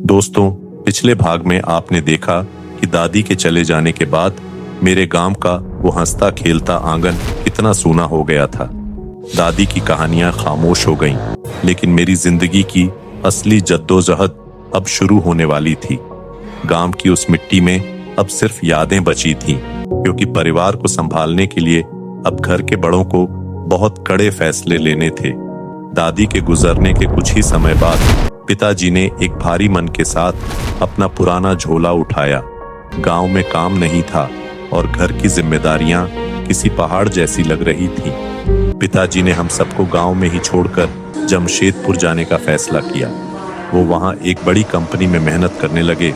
दोस्तों, पिछले भाग में आपने देखा कि दादी के चले जाने के बाद मेरे गांव का वो हंसता खेलता आंगन कितना सूना हो गया था। दादी की कहानियां खामोश हो गईं, लेकिन मेरी जिंदगी की असली जद्दोजहद अब शुरू होने वाली थी। गांव की उस मिट्टी में अब सिर्फ यादें बची थीं, क्योंकि परिवार को संभालने के लिए अब घर के बड़ों को बहुत कड़े फैसले लेने थे। दादी के गुजरने के कुछ ही समय बाद पिताजी ने एक भारी मन के साथ अपना पुराना झोला उठाया। गांव में काम नहीं था और घर की जिम्मेदारियां किसी पहाड़ जैसी लग रही थी। पिताजी ने हम सबको गांव में ही छोड़कर जमशेदपुर जाने का फैसला किया। वो वहां एक बड़ी कंपनी में मेहनत करने लगे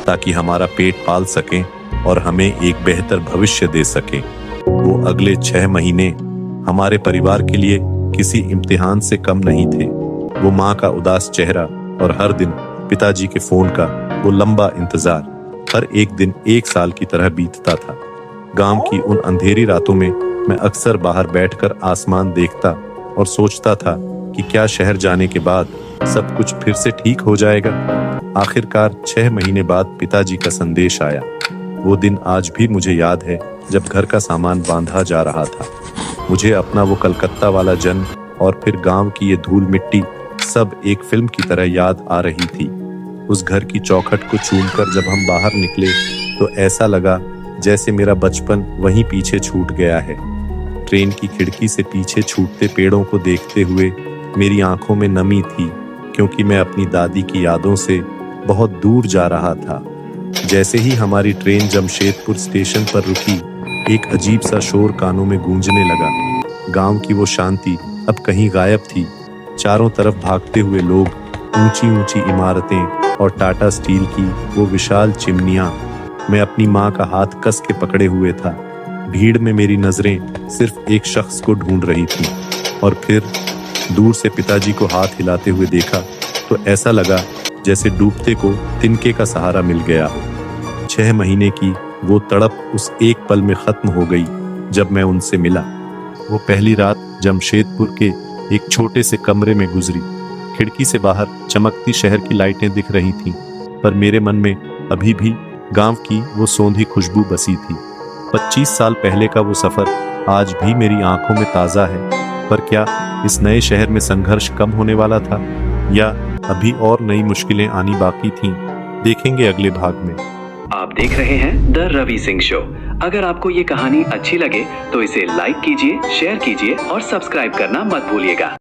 ताकि हमारा पेट पाल सकें और हमें एक बेहतर भविष्य दे सकें। वो अगले 6 महीने हमारे परिवार के लिए किसी इम्तिहान से कम नहीं थे। वो माँ का उदास चेहरा और हर दिन पिताजी के फोन का वो लंबा इंतजार, हर एक दिन 1 साल की तरह बीतता था। गांव की उन अंधेरी रातों में मैं अक्सर बाहर बैठकर आसमान देखता और सोचता था कि क्या शहर जाने के बाद सब कुछ फिर से ठीक हो जाएगा। आखिरकार 6 महीने बाद पिताजी का संदेश आया। वो दिन आज भी मुझे याद है, जब घर का सामान बांधा जा रहा था। मुझे अपना वो कलकत्ता वाला जन्म और फिर गांव की ये धूल मिट्टी सब एक फिल्म की तरह याद आ रही थी। उस घर की चौखट को चूमकर जब हम बाहर निकले तो ऐसा लगा जैसे मेरा बचपन वहीं पीछे छूट गया है। ट्रेन की खिड़की से पीछे छूटते पेड़ों को देखते हुए मेरी आंखों में नमी थी, क्योंकि मैं अपनी दादी की यादों से बहुत दूर जा रहा था। जैसे ही हमारी ट्रेन जमशेदपुर स्टेशन पर रुकी, एक अजीब सा शोर कानों में गूंजने लगा। गांव की वो शांति अब कहीं गायब थी। चारों तरफ भागते हुए लोग, ऊंची ऊंची इमारतें और टाटा स्टील की वो विशाल चिमनियां। मैं अपनी माँ का हाथ कस के पकड़े हुए था। भीड़ में मेरी नजरें सिर्फ एक शख्स को ढूंढ रही थीं, और फिर दूर से पिताजी को हाथ हिलाते हुए देखा तो ऐसा लगा जैसे डूबते को तिनके का सहारा मिल गया हो। 6 महीने की वो तड़प उस एक पल में खत्म हो गई जब मैं उनसे मिला। वो पहली रात जमशेदपुर के एक छोटे से कमरे में गुजरी। खिड़की से बाहर चमकती शहर की लाइटें दिख रही थीं, पर मेरे मन में अभी भी गांव की वो सौंधी खुशबू बसी थी। 25 साल पहले का वो सफर आज भी मेरी आंखों में ताजा है। पर क्या इस नए शहर में संघर्ष कम होने वाला था, या अभी और नई मुश्किलें आनी बाकी थीं? देखेंगे अगले भाग में। आप देख रहे हैं द रवि सिंह शो। अगर आपको ये कहानी अच्छी लगे तो इसे लाइक कीजिए, शेयर कीजिए और सब्सक्राइब करना मत भूलिएगा।